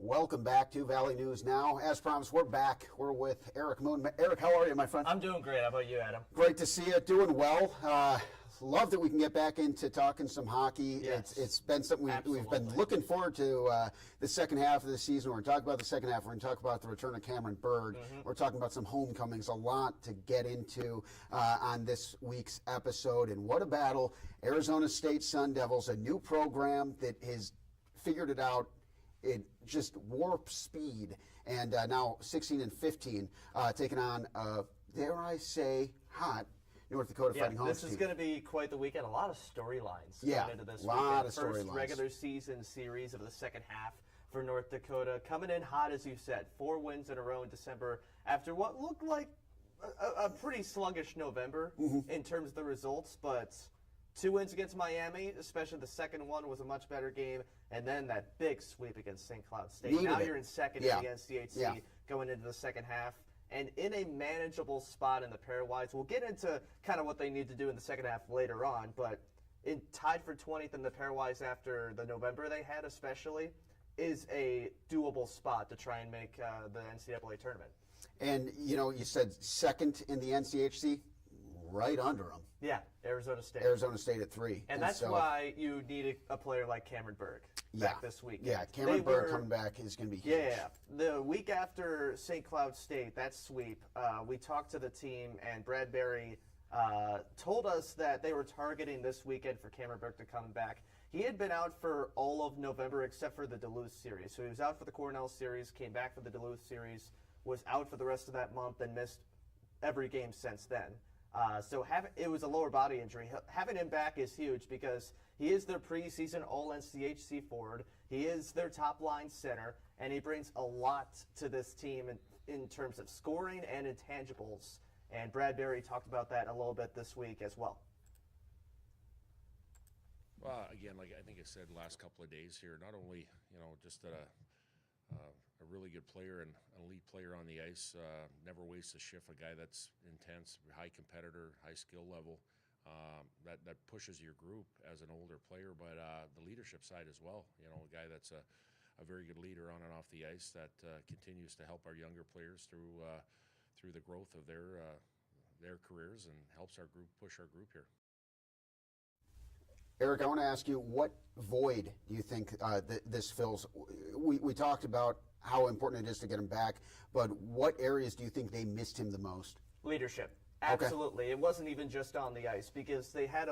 Welcome back to Valley News Now. As promised, we're back. We're with Eric Moon. Eric, how are you, my friend? I'm doing great. How about you, Adam? Great to see you. Doing well. Love that we can get back into talking some hockey. Yes. It's been something we've been looking forward to the second half of the season. We're going to talk about the second half. We're going to talk about the return of Cameron Berg. We're talking about some homecomings. A lot to get into on this week's episode. And what a battle. Arizona State Sun Devils, a new program that has figured it out. It just warp speed, and now 16 and 15, taking on, dare I say, hot North Dakota Fighting Hawks. This is going to be quite the weekend. A lot of storylines going into this lot weekend. of storylines. First regular season series of the second half for North Dakota, coming in hot, as you said. 4 wins in a row in December after what looked like a pretty sluggish November in terms of the results, but 2 wins against Miami, especially the second one was a much better game, and then that big sweep against St. Cloud State. Now you're in second in the NCHC going into the second half, and in a manageable spot in the pairwise. We'll get into kind of what they need to do in the second half later on, but tied for 20th in the pairwise after the November they had especially is a doable spot to try and make the NCAA tournament. And, you know, you said second in the NCHC, right under them. Yeah, Arizona State. Arizona State at 3. And that's why you need a player like Cameron Berg back this week. Yeah, Cameron Berg coming back is going to be huge. Yeah, the week after St. Cloud State, that sweep, we talked to the team, and Brad Berry told us that they were targeting this weekend for Cameron Berg to come back. He had been out for all of November except for the Duluth series. So he was out for the Cornell series, came back for the Duluth series, was out for the rest of that month, and missed every game since then. So it was a lower body injury. Having him back is huge because he is their preseason All-NCHC forward. He is their top-line center, and he brings a lot to this team in terms of scoring and intangibles. And Brad Berry talked about that a little bit this week as well. Well, again, like I think I said last couple of days here, not only, just that a really good player and an elite player on the ice, never wastes a shift, a guy that's intense, high competitor, high skill level, that pushes your group as an older player, but the leadership side as well, a guy that's a very good leader on and off the ice that continues to help our younger players through the growth of their careers and helps our group push our group here. Eric, I want to ask you, what void do you think this fills? We talked about how important it is to get him back, but what areas do you think they missed him the most? Leadership. Absolutely. Okay. It wasn't even just on the ice because they had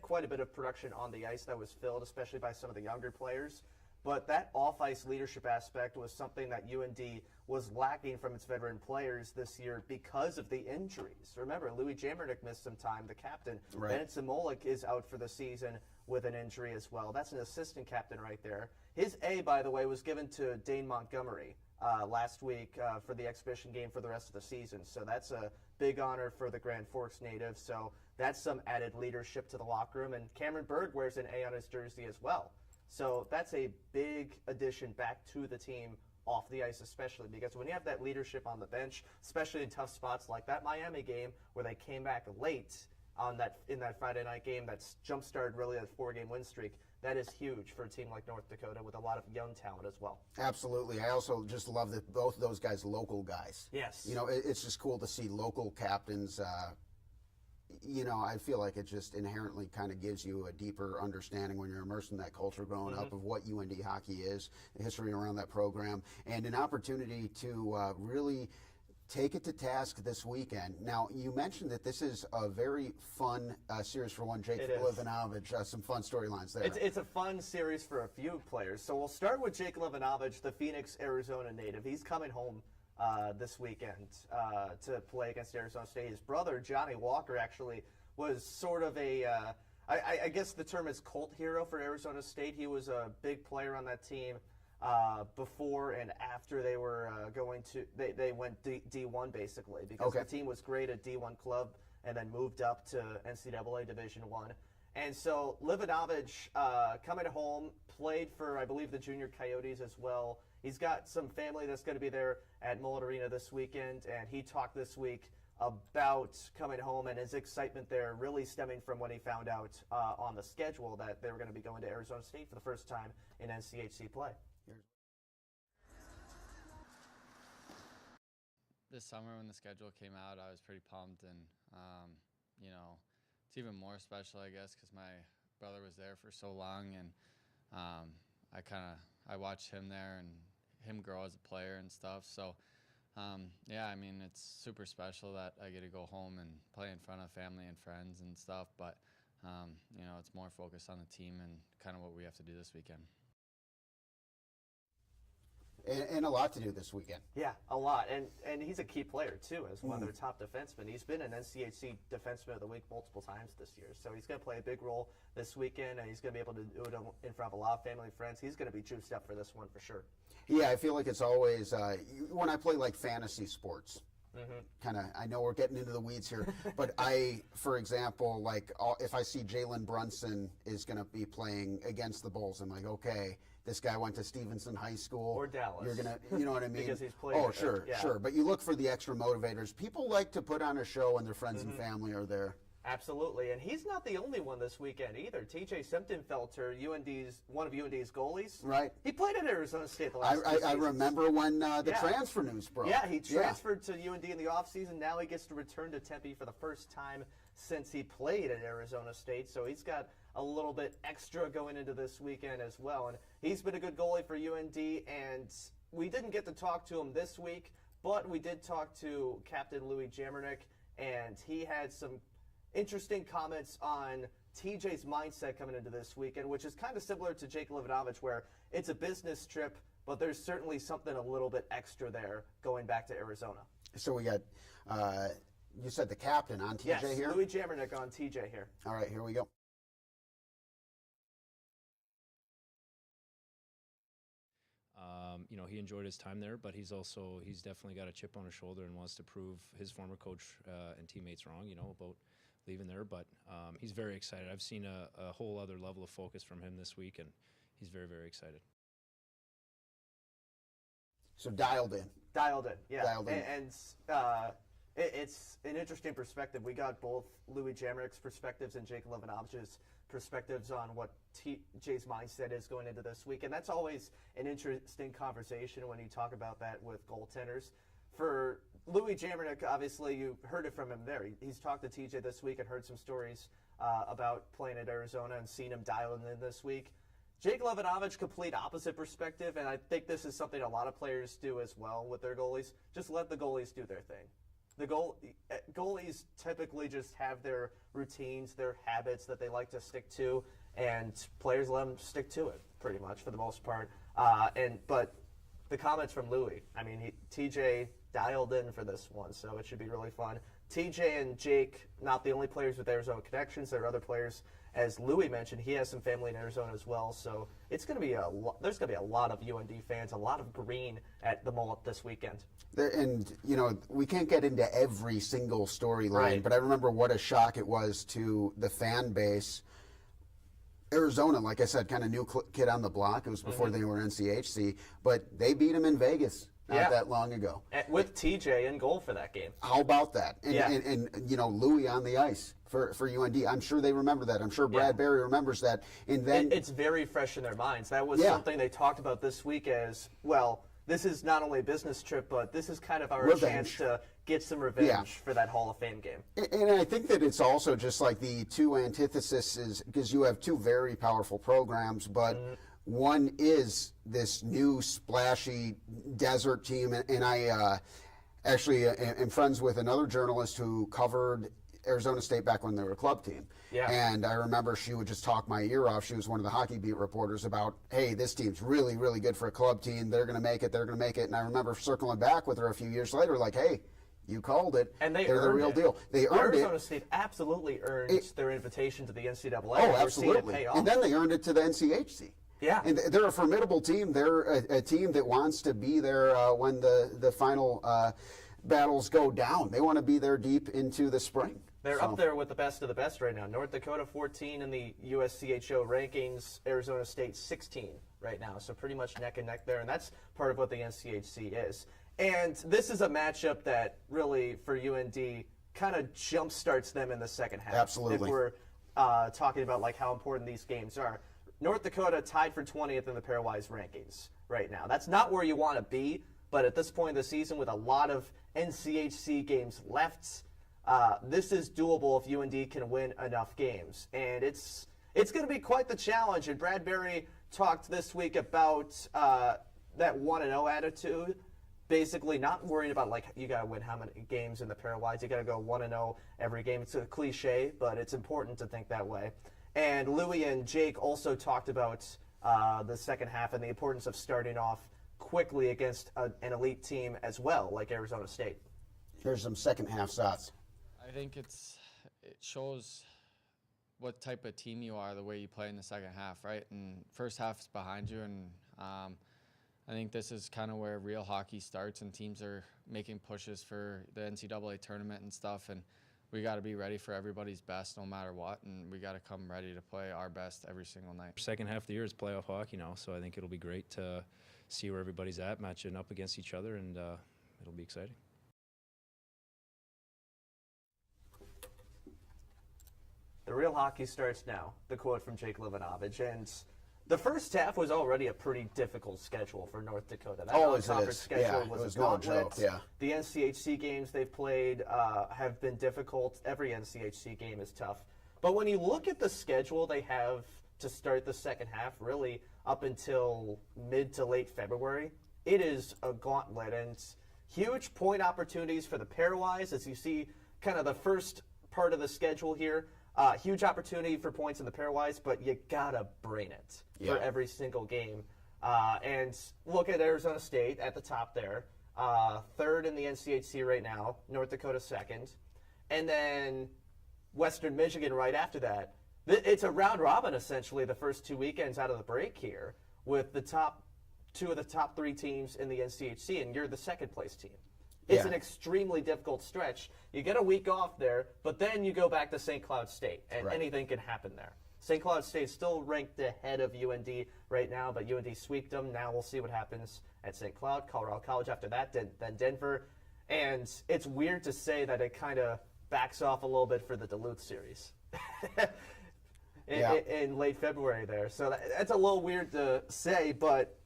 quite a bit of production on the ice that was filled, especially by some of the younger players. But that off-ice leadership aspect was something that UND was lacking from its veteran players this year because of the injuries. Remember, Louis Jamernick missed some time, the captain. Right. Bennett Samolik is out for the season with an injury as well. That's an assistant captain right there. His A, by the way, was given to Dane Montgomery last week for the exhibition game for the rest of the season. So that's a big honor for the Grand Forks native. So that's some added leadership to the locker room. And Cameron Berg wears an A on his jersey as well. So that's a big addition back to the team off the ice, especially because when you have that leadership on the bench, especially in tough spots like that Miami game where they came back late in that Friday night game that's jump-started really a 4-game win streak, that is huge for a team like North Dakota with a lot of young talent as well. Absolutely. I also just love that both of those guys local guys. Yes. It's just cool to see local captains. I feel like it just inherently kind of gives you a deeper understanding when you're immersed in that culture growing up of what UND hockey is, the history around that program, and an opportunity to really take it to task this weekend. Now, you mentioned that this is a very fun series for one, Jake Livanovich. Some fun storylines there. It's a fun series for a few players. So we'll start with Jake Livanovich, the Phoenix, Arizona native. He's coming home this weekend to play against Arizona State. His brother, Johnny Walker, actually was sort of I guess the term is cult hero for Arizona State. He was a big player on that team before and after they were they went D1 basically because the team was great at D1 club and then moved up to NCAA Division I. And so Livanovich coming home, played for, I believe, the Junior Coyotes as well. He's got some family that's going to be there at Mullet Arena this weekend, and he talked this week about coming home and his excitement there really stemming from when he found out on the schedule that they were going to be going to Arizona State for the first time in NCHC play. this summer when the schedule came out, I was pretty pumped, and you know, it's even more special, I guess, because my brother was there for so long, and I watched him there and him grow as a player and stuff. So yeah, I mean, it's super special that I get to go home and play in front of family and friends and stuff. But you know, it's more focused on the team and kind of what we have to do this weekend. And a lot to do this weekend. Yeah, a lot. And he's a key player, too, as one of their top defensemen. He's been an NCHC Defenseman of the Week multiple times this year. So he's going to play a big role this weekend, and he's going to be able to do it in front of a lot of family and friends. He's going to be juiced up for this one for sure. Yeah, I feel like it's always, when I play like fantasy sports, kind of, I know we're getting into the weeds here, but for example, like if I see Jalen Brunson is going to be playing against the Bulls, I'm like, okay, this guy went to Stevenson High School. Or Dallas. You're going to, you know what I mean? Because he's played. Oh, sure, sure. But you look for the extra motivators. People like to put on a show when their friends and family are there. Absolutely, and he's not the only one this weekend either. TJ Semptimphelter, one of UND's goalies, right? He played at Arizona State the last 2 seasons. I remember when the transfer news broke. Yeah, he transferred to UND in the offseason. Now he gets to return to Tempe for the first time since he played at Arizona State. So he's got a little bit extra going into this weekend as well. And he's been a good goalie for UND, and we didn't get to talk to him this week, but we did talk to Captain Louis Jamernick, and he had some interesting comments on TJ's mindset coming into this weekend, which is kind of similar to Jake Livanovich, where it's a business trip, but there's certainly something a little bit extra there going back to Arizona. So we got, you said the captain on TJ here? Yes, Louis Jamernick on TJ here. All right, here we go. You know, he enjoyed his time there, but he's definitely got a chip on his shoulder and wants to prove his former coach and teammates wrong, you know, about leaving there. But he's very excited. I've seen a whole other level of focus from him this week, and he's very, very excited. So dialed in. Dialed in, yeah. Dialed in. And it's an interesting perspective. We got both Louis Jamernick's perspectives and Jake Livanovich's perspectives on what TJ's mindset is going into this week. And that's always an interesting conversation when you talk about that with goaltenders. For Louis Jamernick, obviously, you heard it from him there. He's talked to TJ this week and heard some stories about playing at Arizona and seen him dialing in this week. Jake Livanovich, complete opposite perspective, and I think this is something a lot of players do as well with their goalies. Just let the goalies do their thing. The goalies typically just have their routines, their habits that they like to stick to, and players let them stick to it pretty much for the most part. But the comments from Louis, I mean, TJ dialed in for this one, so it should be really fun. TJ and Jake, not the only players with Arizona connections. There are other players, as Louis mentioned. He has some family in Arizona as well, so it's going to be there's going to be a lot of UND fans, a lot of green at the Mullet this weekend. And, you know, we can't get into every single storyline, but I remember what a shock it was to the fan base. Arizona, like I said, kind of new kid on the block. It was before they were NCHC, but they beat them in Vegas not that long ago. With TJ in goal for that game. How about that? And you know, Louis on the ice for UND. I'm sure they remember that. I'm sure Brad Berry remembers that. And then it's very fresh in their minds. That was something they talked about this week as, well, this is not only a business trip, but this is kind of our chance to get some revenge for that Hall of Fame game. And I think that it's also just like the two antitheses, because you have two very powerful programs, but one is this new splashy desert team, and I actually am friends with another journalist who covered Arizona State back when they were a club team. Yeah. And I remember she would just talk my ear off. She was one of the hockey beat reporters about, hey, this team's really, really good for a club team. They're going to make it. They're going to make it. And I remember circling back with her a few years later, like, hey, you called it. And they're the real deal. They earned Arizona State absolutely earned their invitation to the NCAA. Oh, absolutely. And then they earned it to the NCHC. Yeah. And they're a formidable team. They're a team that wants to be there when the final battles go down. They want to be there deep into the spring. They're up there with the best of the best right now. North Dakota 14 in the USCHO rankings. Arizona State 16 right now. So pretty much neck and neck there. And that's part of what the NCHC is. And this is a matchup that really, for UND, kind of jump starts them in the second half. Absolutely. If we're talking about like how important these games are. North Dakota tied for 20th in the pairwise rankings right now. That's not where you want to be, but at this point in the season, with a lot of NCHC games left, this is doable if UND can win enough games. And it's going to be quite the challenge. And Bradbury talked this week about that 1-0 attitude. Basically, not worried about, like, you got to win how many games in the pairwise. You got to go 1-0 every game. It's a cliche, but it's important to think that way. And Louis and Jake also talked about the second half and the importance of starting off quickly against an elite team as well, like Arizona State. Here's some second half thoughts. I think it shows what type of team you are, the way you play in the second half, right? And first half is behind you, and I think this is kind of where real hockey starts, and teams are making pushes for the NCAA tournament and stuff, and we got to be ready for everybody's best no matter what, and we got to come ready to play our best every single night. Second half of the year is playoff hockey now, so I think it'll be great to see where everybody's at, matching up against each other, and it'll be exciting. The real hockey starts now, the quote from Jake Livanovich. And the first half was already a pretty difficult schedule for North Dakota. That Always non-conference is. schedule Yeah, was it was a no gauntlet. joke, yeah. The NCHC games they've played have been difficult. Every NCHC game is tough. But when you look at the schedule they have to start the second half, really up until mid to late February, it is a gauntlet. And huge point opportunities for the pairwise, as you see kind of the first part of the schedule here. Huge opportunity for points in the pairwise, but you gotta bring it for every single game. And look at Arizona State at the top there, third in the NCHC right now. North Dakota second, and then Western Michigan right after that. It's a round robin essentially. The first 2 weekends out of the break here, with the top two of the top three teams in the NCHC, and you're the second place team. It's an extremely difficult stretch. You get a week off there, but then you go back to St. Cloud State, and anything can happen there. St. Cloud State still ranked ahead of UND right now, but UND sweeped them. Now we'll see what happens at St. Cloud, Colorado College after that, then Denver. And it's weird to say that it kind of backs off a little bit for the Duluth series in late February there. So that's a little weird to say, but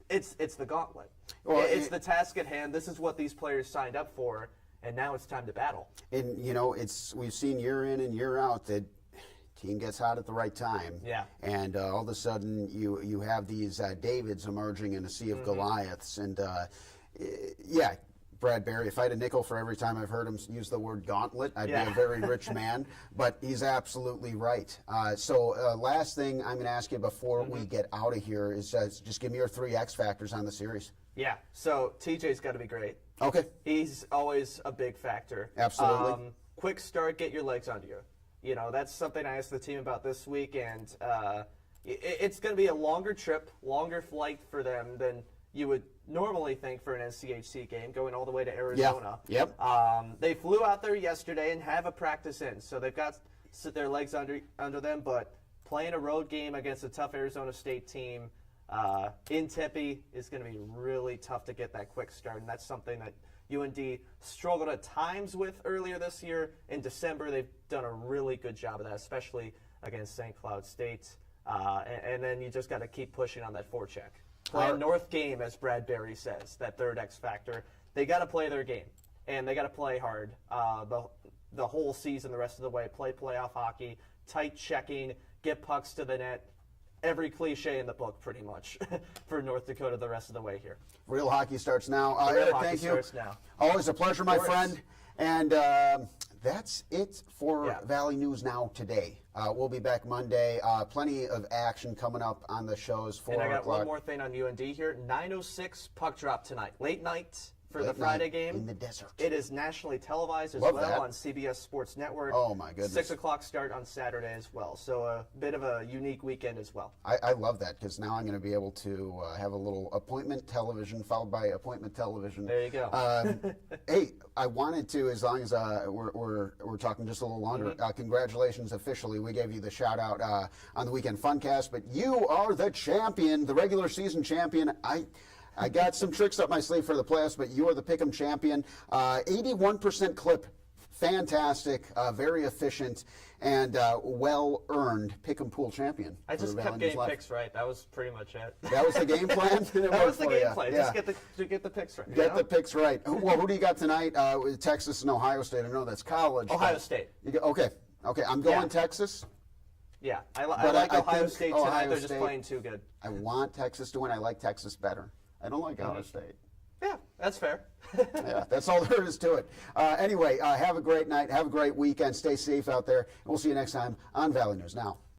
it's the gauntlet. Well, it's the task at hand. This is what these players signed up for, and now it's time to battle. And, you know, we've seen year in and year out that team gets hot at the right time. Yeah. And all of a sudden you have these Davids emerging in a sea of Goliaths. And, Bradbury, if I had a nickel for every time I've heard him use the word gauntlet, I'd be a very rich man. But he's absolutely right. So last thing I'm going to ask you before we get out of here is just give me your 3 X factors on the series. Yeah, so TJ's got to be great. Okay. He's always a big factor. Absolutely. Quick start, get your legs under you. You know, that's something I asked the team about this week, and it's going to be a longer trip, longer flight for them than you would normally think for an NCHC game, going all the way to Arizona. Yeah. Yep. They flew out there yesterday and have a practice in, so they've got their legs under them, but playing a road game against a tough Arizona State team in Tempe is going to be really tough to get that quick start, and that's something that UND struggled at times with earlier this year. In December, they've done a really good job of that, especially against St. Cloud State. And then you just got to keep pushing on that forecheck. Play a North game, as Bradbury says, that third X factor. They got to play their game, and they got to play hard the whole season, the rest of the way. Play playoff hockey, tight checking, get pucks to the net. Every cliche in the book, pretty much, for North Dakota the rest of the way here. Real hockey starts now. Real hockey thank you. starts now. Always a pleasure, my friend. And that's it for Valley News Now today. We'll be back Monday. Plenty of action coming up on the shows. 4 o'clock. And I got one more thing on UND here. 9:06 puck drop tonight. Late night for the Friday game. In the desert. It is nationally televised as Love well that. on CBS Sports Network. Oh, my goodness. 6 o'clock start on Saturday as well. So a bit of a unique weekend as well. I love that because now I'm going to be able to have a little appointment television followed by appointment television. There you go. Hey, I wanted to, as long as we're talking just a little longer, congratulations officially. We gave you the shout out on the Weekend Funcast, but you are the champion, the regular season champion. I got some tricks up my sleeve for the playoffs, but you are the Pick'em champion. 81% clip fantastic, very efficient, and well-earned pick-and-pool champion. I just for kept Valley getting News Live. picks right. That was pretty much it. That was the game plan? That was the game plan. Yeah. Just get the picks right. Get the picks right. Well, who do you got tonight? With Texas and Ohio State. I know that's college. Ohio but State. Okay. I'm going Yeah. Texas. Yeah, I But like I Ohio think State tonight. Ohio They're just State- playing too good. I want Texas to win. I like Texas better. I don't like Ohio State. Yeah, that's fair. Yeah, that's all there is to it. Anyway, have a great night. Have a great weekend. Stay safe out there. And we'll see you next time on Valley News Now.